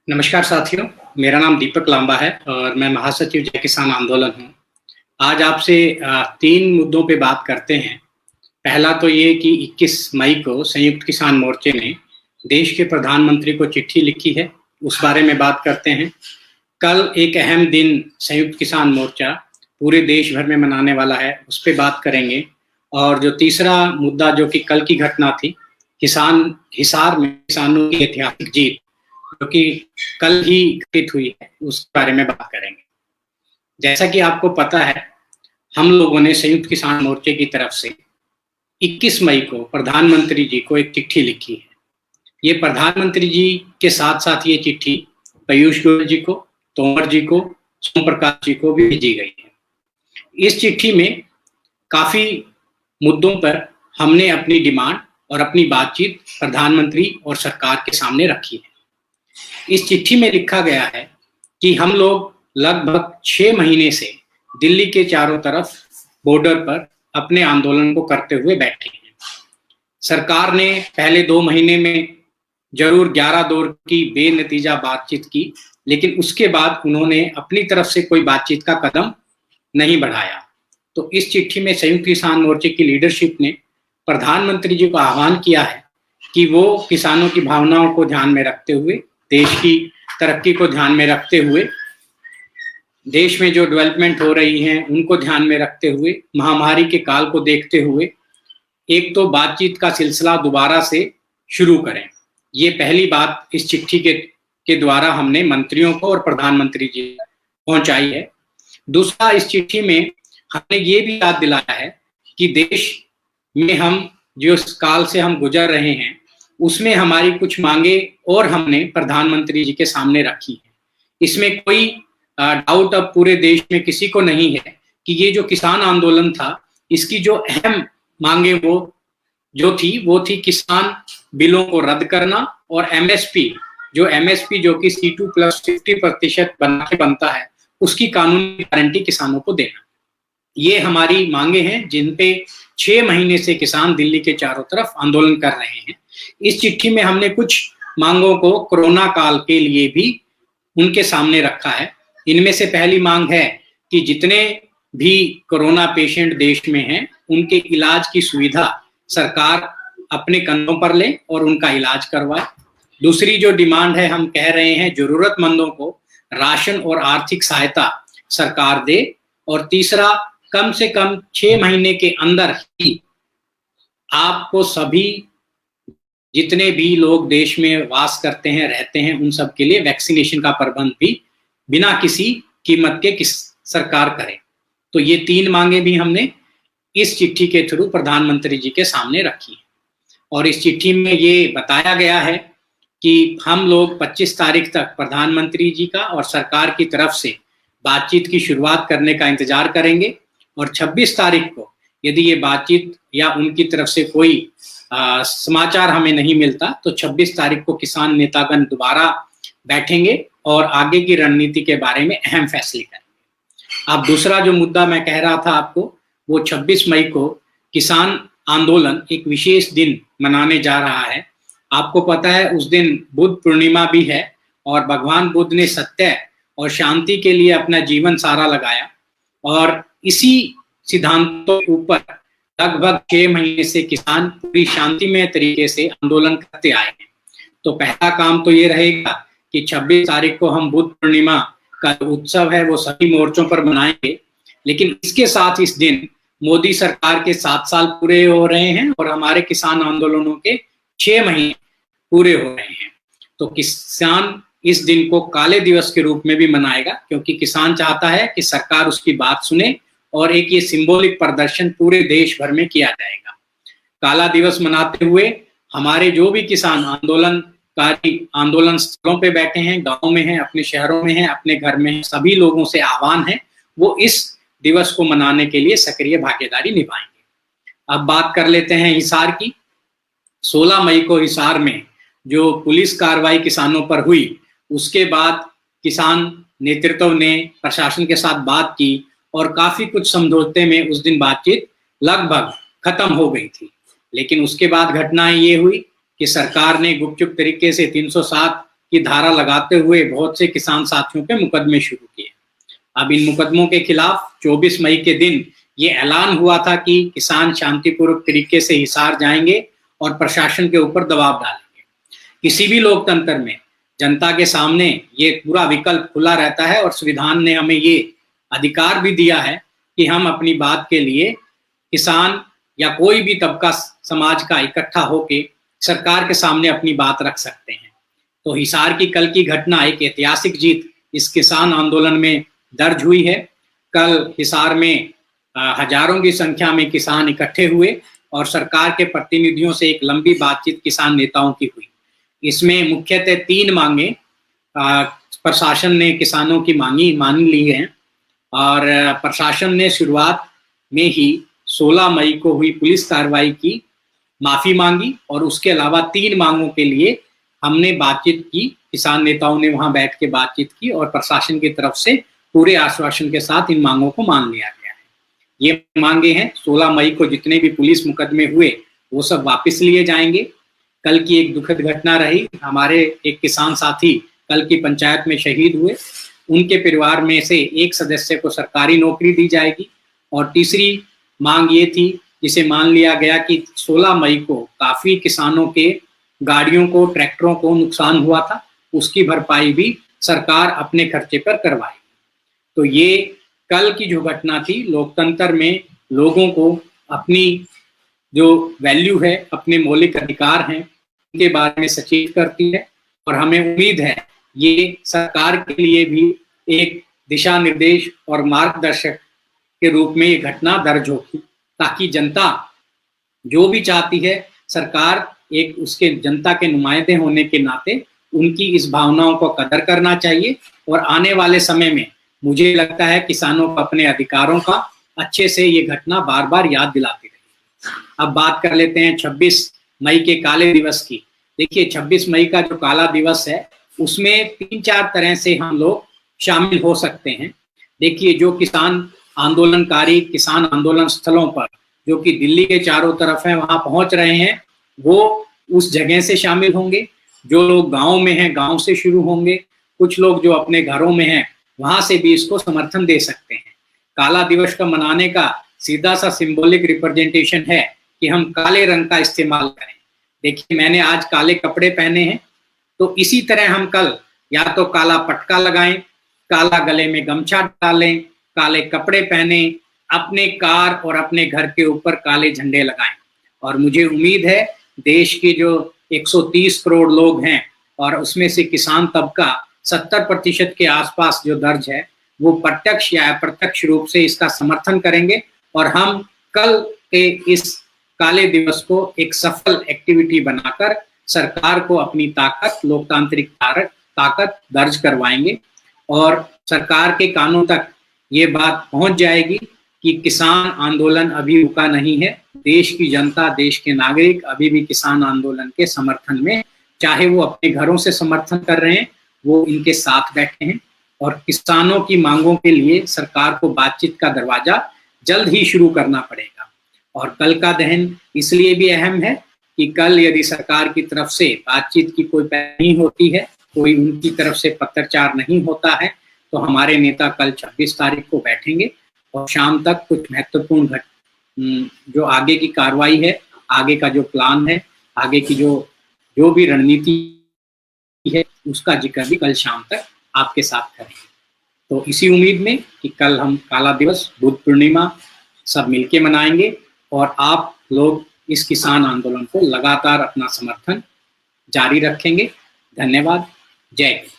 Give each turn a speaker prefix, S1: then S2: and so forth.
S1: नमस्कार साथियों, मेरा नाम दीपक लांबा है और मैं महासचिव जय किसान आंदोलन हूँ। आज आपसे 3 मुद्दों पे बात करते हैं। पहला तो ये कि 21 मई को संयुक्त किसान मोर्चे ने देश के प्रधानमंत्री को चिट्ठी लिखी है, उस बारे में बात करते हैं। कल एक अहम दिन संयुक्त किसान मोर्चा पूरे देश भर में मनाने वाला है, उस पे बात करेंगे। और जो तीसरा मुद्दा जो कि कल की घटना थी, हिसार में किसानों की ऐतिहासिक जीत जो कि कल ही घटित हुई है, उस बारे में बात करेंगे। जैसा कि आपको पता है, हम लोगों ने संयुक्त किसान मोर्चे की तरफ से 21 मई को प्रधानमंत्री जी को एक चिट्ठी लिखी है। ये प्रधानमंत्री जी के साथ साथ ये चिट्ठी पीयूष गोयल जी को, तोमर जी को, सोम प्रकाश जी को भी भेजी गई है। इस चिट्ठी में काफी मुद्दों पर हमने अपनी डिमांड और अपनी बातचीत प्रधानमंत्री और सरकार के सामने रखी है। इस चिट्ठी में लिखा गया है कि हम लोग लगभग 6 महीने से दिल्ली के चारों तरफ बॉर्डर पर अपने आंदोलन को करते हुए बैठे हैं। सरकार ने पहले 2 महीने में जरूर 11 दौर की बेनतीजा बातचीत की, लेकिन उसके बाद उन्होंने अपनी तरफ से कोई बातचीत का कदम नहीं बढ़ाया। तो इस चिट्ठी में संयुक्त किसान मोर्चे की लीडरशिप ने प्रधानमंत्री जी को आह्वान किया है कि वो किसानों की भावनाओं को ध्यान में रखते हुए, देश की तरक्की को ध्यान में रखते हुए, देश में जो डेवलपमेंट हो रही हैं उनको ध्यान में रखते हुए, महामारी के काल को देखते हुए एक तो बातचीत का सिलसिला दोबारा से शुरू करें। ये पहली बात इस चिट्ठी के द्वारा हमने मंत्रियों को और प्रधानमंत्री जी पहुंचाई है। दूसरा, इस चिट्ठी में हमने ये भी याद दिलाया है कि देश में हम जो इस काल से हम गुजर रहे हैं उसमें हमारी कुछ मांगे और हमने प्रधानमंत्री जी के सामने रखी है। इसमें कोई डाउट अब पूरे देश में किसी को नहीं है कि ये जो किसान आंदोलन था, इसकी जो अहम मांगे वो थी किसान बिलों को रद्द करना और एमएसपी जो कि C2 + 50% बनता है, उसकी कानूनी गारंटी किसानों को देना। ये हमारी मांगे हैं जिन पे 6 महीने से किसान दिल्ली के चारों तरफ आंदोलन कर रहे हैं। इस चिट्ठी में हमने कुछ मांगों को कोरोना काल के लिए भी उनके सामने रखा है। इनमें से पहली मांग है कि जितने भी कोरोना पेशेंट देश में हैं, उनके इलाज की सुविधा सरकार अपने कंधों पर ले और उनका इलाज करवाए। दूसरी जो डिमांड है, हम कह रहे हैं जरूरतमंदों को राशन और आर्थिक सहायता सरकार दे। और तीसरा, कम से कम 6 महीने के अंदर ही आपको सभी जितने भी लोग देश में वास करते हैं, रहते हैं, उन सब के लिए वैक्सीनेशन का प्रबंध भी बिना किसी कीमत के सरकार करे। तो ये 3 मांगे भी हमने इस चिट्ठी के थ्रू प्रधानमंत्री जी के सामने रखी है। और इस चिट्ठी में ये बताया गया है कि हम लोग 25 तारीख तक प्रधानमंत्री जी का और सरकार की तरफ से बातचीत की शुरुआत करने का इंतजार करेंगे और 26 तारीख को यदि ये बातचीत या उनकी तरफ से कोई समाचार हमें नहीं मिलता तो 26 तारीख को किसान नेतागण दोबारा बैठेंगे और आगे की रणनीति के बारे में अहम फैसले करेंगे। अब दूसरा जो मुद्दा मैं कह रहा था आपको, वो 26 मई को किसान आंदोलन एक विशेष दिन मनाने जा रहा है। आपको पता है उस दिन बुद्ध पूर्णिमा भी है और भगवान बुद्ध ने सत्य और शांति के लिए अपना जीवन सारा लगाया और इसी सिद्धांतों के ऊपर लगभग 6 महीने से किसान पूरी शांतिमय तरीके से आंदोलन करते आए हैं। तो पहला काम तो ये रहेगा कि 26 तारीख को हम बुद्ध पूर्णिमा का उत्सव है वो सभी मोर्चों पर मनाएंगे, लेकिन इसके साथ इस दिन मोदी सरकार के 7 साल पूरे हो रहे हैं और हमारे किसान आंदोलनों के 6 महीने पूरे हो रहे हैं। तो किसान इस दिन को काले दिवस के रूप में भी मनाएगा, क्योंकि किसान चाहता है कि सरकार उसकी बात सुने और एक ये सिंबॉलिक प्रदर्शन पूरे देश भर में किया जाएगा। काला दिवस मनाते हुए हमारे जो भी किसान आंदोलन स्थलों पे बैठे हैं, गांव में हैं, अपने शहरों में हैं, अपने घर में हैं, सभी लोगों से आह्वान है वो इस दिवस को मनाने के लिए सक्रिय भागीदारी निभाएंगे। अब बात कर लेते हैं हिसार की। 16 मई को हिसार में जो पुलिस कार्रवाई किसानों पर हुई, उसके बाद किसान नेतृत्व ने प्रशासन के साथ बात की और काफी कुछ समझौते में उस दिन बातचीत लगभग खत्म हो गई थी। लेकिन उसके बाद घटनाएं ये हुई कि सरकार ने गुपचुप तरीके से 307 की धारा लगाते हुए बहुत से किसान साथियों पे मुकदमे शुरू किए। अब इन मुकदमों के खिलाफ 24 मई के दिन ये ऐलान हुआ था कि किसान शांतिपूर्वक तरीके से हिसार जाएंगे और प्रशासन के ऊपर दबाव डालेंगे। किसी भी लोकतंत्र में जनता के सामने ये पूरा विकल्प खुला रहता है और संविधान ने हमें ये अधिकार भी दिया है कि हम अपनी बात के लिए किसान या कोई भी तबका समाज का इकट्ठा होके सरकार के सामने अपनी बात रख सकते हैं। तो हिसार की कल की घटना एक ऐतिहासिक जीत इस किसान आंदोलन में दर्ज हुई है। कल हिसार में हजारों की संख्या में किसान इकट्ठे हुए और सरकार के प्रतिनिधियों से एक लंबी बातचीत किसान नेताओं की हुई। इसमें मुख्यतः 3 मांगे प्रशासन ने किसानों की मान ली हैं और प्रशासन ने शुरुआत में ही 16 मई को हुई पुलिस कार्रवाई की माफी मांगी और उसके अलावा 3 मांगों के लिए हमने बातचीत की। किसान नेताओं ने वहां बैठ के बातचीत की और प्रशासन की तरफ से पूरे आश्वासन के साथ इन मांगों को मान लिया गया है। ये मांगे हैं 16 मई को जितने भी पुलिस मुकदमे हुए वो सब वापस लिए जाएंगे। कल की एक दुखद घटना रही, हमारे एक किसान साथी कल की पंचायत में शहीद हुए, उनके परिवार में से एक सदस्य को सरकारी नौकरी दी जाएगी। और तीसरी मांग ये थी जिसे मान लिया गया कि 16 मई को काफी किसानों के गाड़ियों को, ट्रैक्टरों को नुकसान हुआ था, उसकी भरपाई भी सरकार अपने खर्चे पर करवाएगी। तो ये कल की जो घटना थी, लोकतंत्र में लोगों को अपनी जो वैल्यू है, अपने मौलिक अधिकार हैं, उनके बारे में सचेत करती है और हमें उम्मीद है ये सरकार के लिए भी एक दिशा निर्देश और मार्गदर्शक के रूप में ये घटना दर्ज होगी, ताकि जनता जो भी चाहती है, सरकार एक उसके जनता के नुमाइंदे होने के नाते उनकी इस भावनाओं को कदर करना चाहिए। और आने वाले समय में मुझे लगता है किसानों को अपने अधिकारों का अच्छे से ये घटना बार बार याद दिलाती रहेगी। अब बात कर लेते हैं 26 मई के काले दिवस की। देखिए 26 मई का जो काला दिवस है उसमें 3-4 तरह से हम लोग शामिल हो सकते हैं। देखिए जो किसान आंदोलनकारी किसान आंदोलन स्थलों पर जो कि दिल्ली के चारों तरफ हैं वहां पहुंच रहे हैं, वो उस जगह से शामिल होंगे। जो लोग गांव में हैं गांव से शुरू होंगे, कुछ लोग जो अपने घरों में हैं वहां से भी इसको समर्थन दे सकते हैं। काला दिवस का मनाने का सीधा सा सिंबॉलिक रिप्रेजेंटेशन है कि हम काले रंग का इस्तेमाल करें। देखिए मैंने आज काले कपड़े पहने हैं, तो इसी तरह हम कल या तो काला पटका लगाएं, काला गले में गमछा डालें, काले कपड़े पहने, अपने कार और अपने घर के ऊपर काले झंडे लगाएं। और मुझे उम्मीद है देश के जो 130 करोड़ लोग हैं और उसमें से किसान तबका 70% के आसपास जो दर्ज है, वो प्रत्यक्ष या अप्रत्यक्ष रूप से इसका समर्थन करेंगे और हम कल के इस काले दिवस को एक सफल एक्टिविटी बनाकर सरकार को अपनी ताकत, लोकतांत्रिक ताकत दर्ज करवाएंगे और सरकार के कानों तक ये बात पहुंच जाएगी कि किसान आंदोलन अभी रुका नहीं है। देश की जनता, देश के नागरिक अभी भी किसान आंदोलन के समर्थन में, चाहे वो अपने घरों से समर्थन कर रहे हैं, वो इनके साथ बैठे हैं। और किसानों की मांगों के लिए सरकार को बातचीत का दरवाजा जल्द ही शुरू करना पड़ेगा। और कल का दहन इसलिए भी अहम है कि कल यदि सरकार की तरफ से बातचीत की कोई पहल नहीं होती है, कोई उनकी तरफ से पत्राचार नहीं होता है, तो हमारे नेता कल 26 तारीख को बैठेंगे और शाम तक कुछ महत्वपूर्ण जो आगे की कार्रवाई है, आगे का जो प्लान है, आगे की जो भी रणनीति है, उसका जिक्र भी कल शाम तक आपके साथ करेंगे। तो इसी उम्मीद में कि कल हम काला दिवस, बुद्ध पूर्णिमा सब मिलके मनाएंगे और आप लोग इस किसान आंदोलन को लगातार अपना समर्थन जारी रखेंगे। धन्यवाद। जय हिंद।